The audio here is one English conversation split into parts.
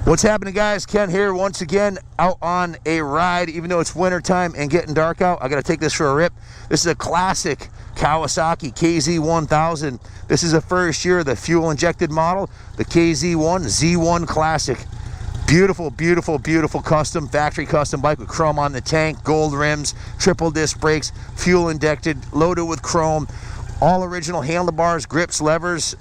What's happening, guys? Ken here once again out on a ride. Even though it's winter time and getting dark out, I gotta take this for a rip. This is a classic Kawasaki KZ1000. This is the first year of the fuel injected model, the KZ1 Classic. Beautiful, beautiful, beautiful custom, factory custom bike with chrome on the tank, gold rims, triple disc brakes, fuel injected, loaded with chrome, all original handlebars, grips, levers,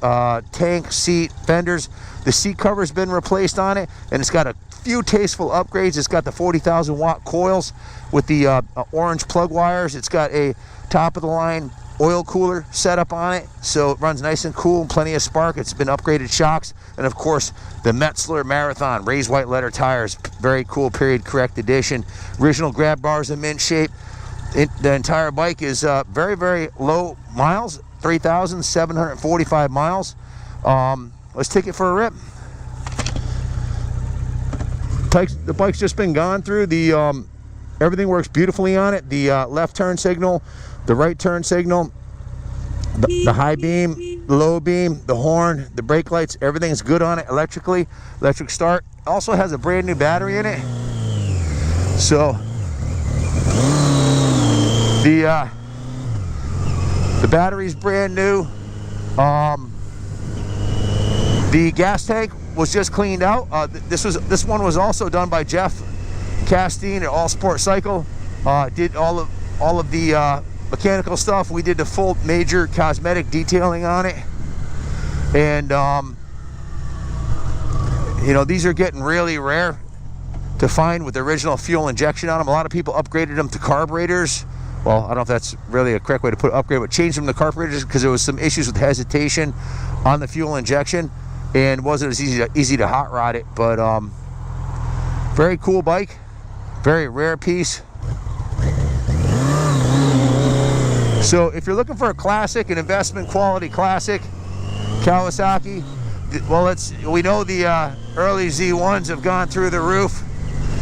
tank, seat, fenders. The seat cover's been replaced on it, and it's got a few tasteful upgrades. It's got the 40,000 watt coils with the orange plug wires. It's got a top of the line oil cooler setup on it, so it runs nice and cool, plenty of spark. It's been upgraded shocks, and of course the Metzler Marathon raised white letter tires. Very cool period correct edition. Original grab bars in mint shape. The entire bike is very, very low miles, 3,745 miles. Let's take it for a rip. The bike's just been gone through. The everything works beautifully on it. The left turn signal, the right turn signal, the high beam, the low beam, the horn, the brake lights, everything's good on it electrically. Electric start. Also has a brand new battery in it. So the battery's brand new. The gas tank was just cleaned out. This one was also done by Jeff Castine at All Sport Cycle. Did all of the mechanical stuff. We did the full major cosmetic detailing on it, and you know, these are getting really rare to find with the original fuel injection on them. A lot of people upgraded them to carburetors. Well, I don't know if that's really a correct way to put upgrade, but changed them to carburetors because there was some issues with hesitation on the fuel injection, and it wasn't as easy to hot rod it. But very cool bike, very rare piece. So if you're looking for a classic, an investment quality classic, Kawasaki, well, we know the early Z1s have gone through the roof.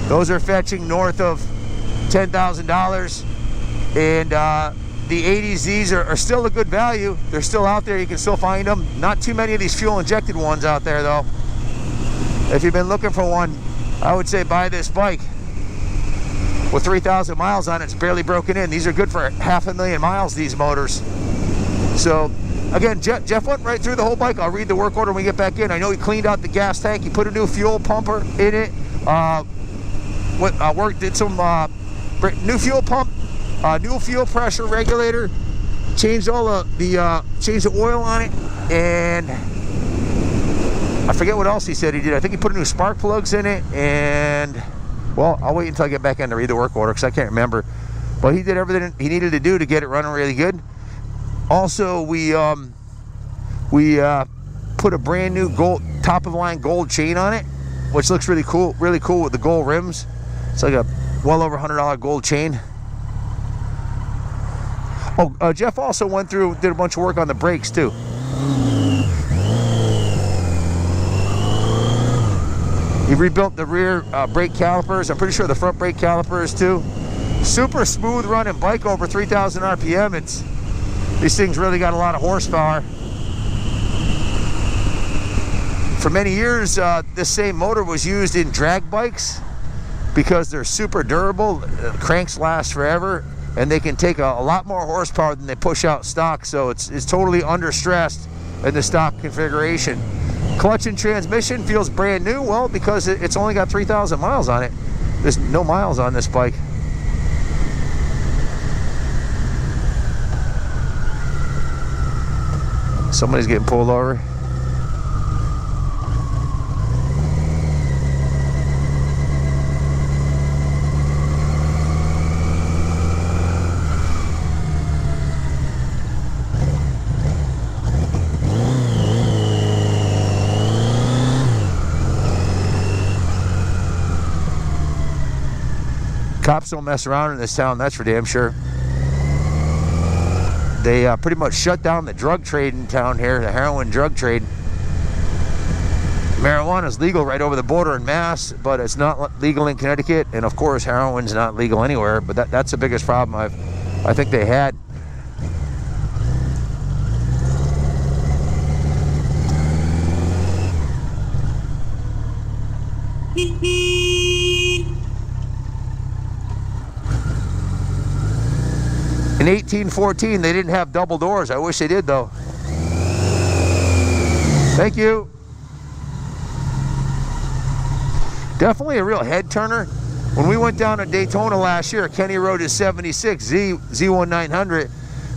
Those are fetching north of $10,000, and the 80Zs are still a good value. They're still out there. You can still find them. Not too many of these fuel injected ones out there though. If you've been looking for one, I would say buy this bike. With 3,000 miles on it, it's barely broken in. These are good for 500,000 miles, these motors. So again, Jeff went right through the whole bike. I'll read the work order when we get back in. I know he cleaned out the gas tank. He put a new fuel pumper in it. Did some new fuel pump, new fuel pressure regulator, changed all changed the oil on it, and I forget what else he said he did. I think he put new spark plugs in it, and well, I'll wait until I get back in to read the work order because I can't remember. But he did everything he needed to do to get it running really good. Also, we put a brand new gold top of the line gold chain on it, which looks really cool with the gold rims. It's like a well over $100 gold chain. Oh, Jeff also did a bunch of work on the brakes too. He rebuilt the rear brake calipers. I'm pretty sure the front brake calipers too. Super smooth running bike, over 3,000 RPM. These things really got a lot of horsepower. For many years, this same motor was used in drag bikes because they're super durable. Cranks last forever, and they can take a lot more horsepower than they push out stock. So it's totally under stressed in the stock configuration. Clutch and transmission feels brand new. Well, because it's only got 3,000 miles on it. There's no miles on this bike. Somebody's getting pulled over. Cops don't mess around in this town, that's for damn sure. They pretty much shut down the drug trade in town here, the heroin drug trade. Marijuana is legal right over the border in Mass, but it's not legal in Connecticut, and of course heroin's not legal anywhere. But that's the biggest problem I think they had. In 1814, they didn't have double doors. I wish they did, though. Thank you. Definitely a real head turner. When we went down to Daytona last year, Kenny rode his 76 Z1900,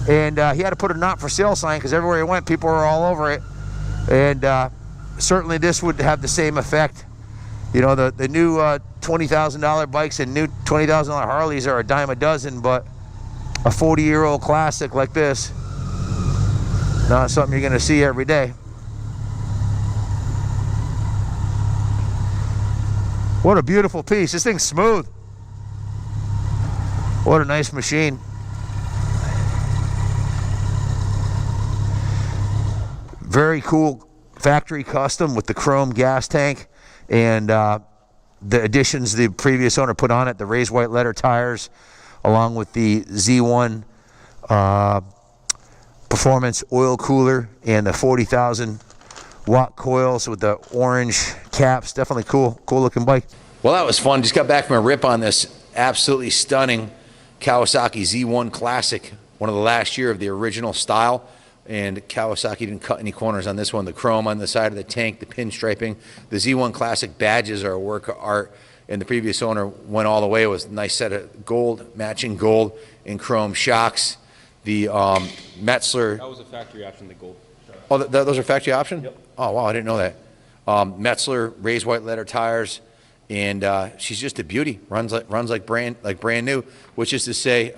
and he had to put a not for sale sign because everywhere he went, people were all over it. And certainly this would have the same effect. You know, the new $20,000 bikes and new $20,000 Harleys are a dime a dozen, but a 40-year-old classic like this, not something you're going to see every day. What a beautiful piece. This thing's smooth. What a nice machine. Very cool factory custom with the chrome gas tank and the additions the previous owner put on it, the raised white letter tires, along with the Z1 performance oil cooler and the 40,000 watt coils with the orange caps. Definitely cool looking bike. Well, that was fun. Just got back from a rip on this absolutely stunning Kawasaki Z1 Classic, one of the last year of the original style. And Kawasaki didn't cut any corners on this one. The chrome on the side of the tank, the pinstriping, the Z1 Classic badges are a work of art. And the previous owner went all the way. It was a nice set of gold, matching gold and chrome shocks. The Metzler. That was a factory option, the gold. Oh, those are factory option? Yep. Oh, wow, I didn't know that. Metzler raised white letter tires, and she's just a beauty. Runs like brand new, which is to say,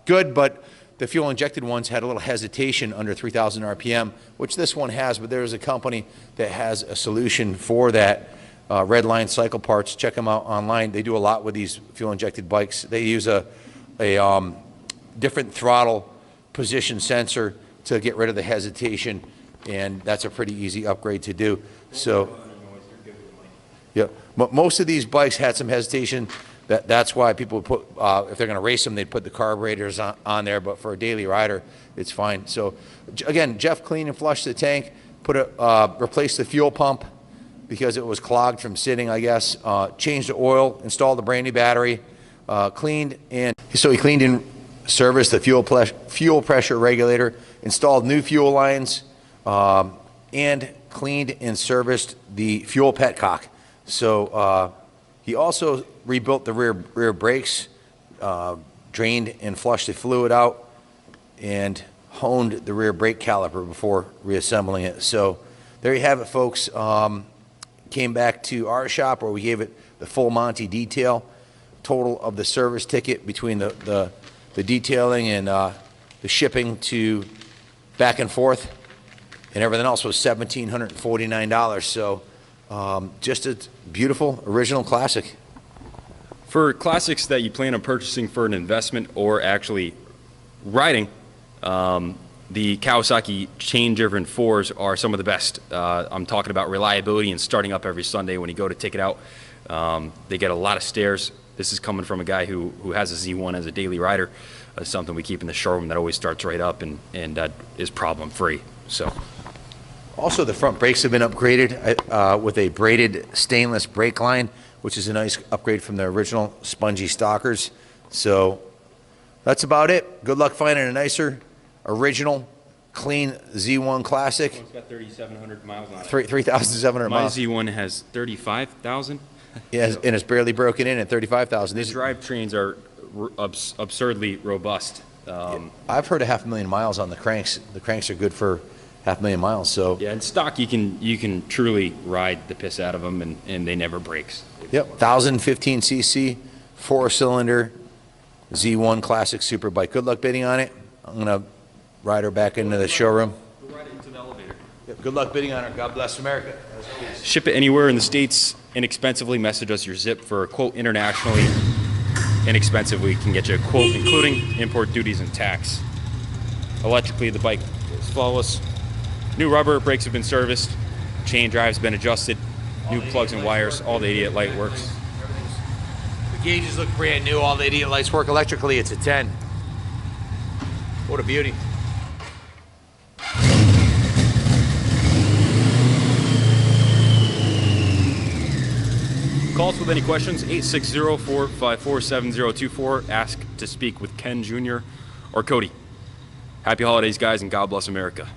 good. But the fuel injected ones had a little hesitation under 3,000 RPM, which this one has. But there is a company that has a solution for that. Redline Cycle Parts. Check them out online. They do a lot with these fuel injected bikes. They use a different throttle position sensor to get rid of the hesitation, and that's a pretty easy upgrade to do. So, yeah, but most of these bikes had some hesitation. That's why people would put, if they're going to race them, they'd put the carburetors on there. But for a daily rider, it's fine. So, again, Jeff cleaned and flushed the tank, replaced the fuel pump because it was clogged from sitting, I guess. Changed the oil, installed the brand new battery, cleaned and serviced the fuel pressure regulator, installed new fuel lines, and cleaned and serviced the fuel petcock. So he also rebuilt the rear brakes, drained and flushed the fluid out, and honed the rear brake caliper before reassembling it. So there you have it, folks. Came back to our shop where we gave it the full Monty detail. Total of the service ticket between the detailing and the shipping to back and forth and everything else was $1,749. So just a beautiful original classic. For classics that you plan on purchasing for an investment or actually riding, the Kawasaki chain-driven 4s are some of the best. I'm talking about reliability and starting up every Sunday when you go to take it out. They get a lot of stairs. This is coming from a guy who has a Z1 as a daily rider. Something we keep in the showroom that always starts right up and is problem-free. So, also, the front brakes have been upgraded with a braided stainless brake line, which is a nice upgrade from the original spongy stalkers. So that's about it. Good luck finding a nicer, original, clean Z1 Classic. It's got 3,700 miles on it. 3,700 miles. My Z1 has 35,000. Yeah, and it's barely broken in at 35,000. These drivetrains are absurdly robust. I've heard 500,000 miles on the cranks. The cranks are good for 500,000 miles. So yeah, in stock you can truly ride the piss out of them, and they never breaks. Yep, 1,015 cc, 4-cylinder Z1 Classic Superbike. Good luck bidding on it. I'm gonna ride her back into the showroom. We'll ride it into the elevator. Yep, good luck bidding on her. God bless America. Ship it anywhere in the States inexpensively. Message us your zip for a quote internationally. Inexpensively can get you a quote including import duties and tax. Electrically, the bike is flawless. New rubber, brakes have been serviced, chain drive's been adjusted, new plugs and wires, all the idiot light works. The gauges look brand new, all the idiot lights work electrically. It's a 10. What a beauty. Call us with any questions, 860-454-7024. Ask to speak with Ken Jr. or Cody. Happy holidays, guys, and God bless America.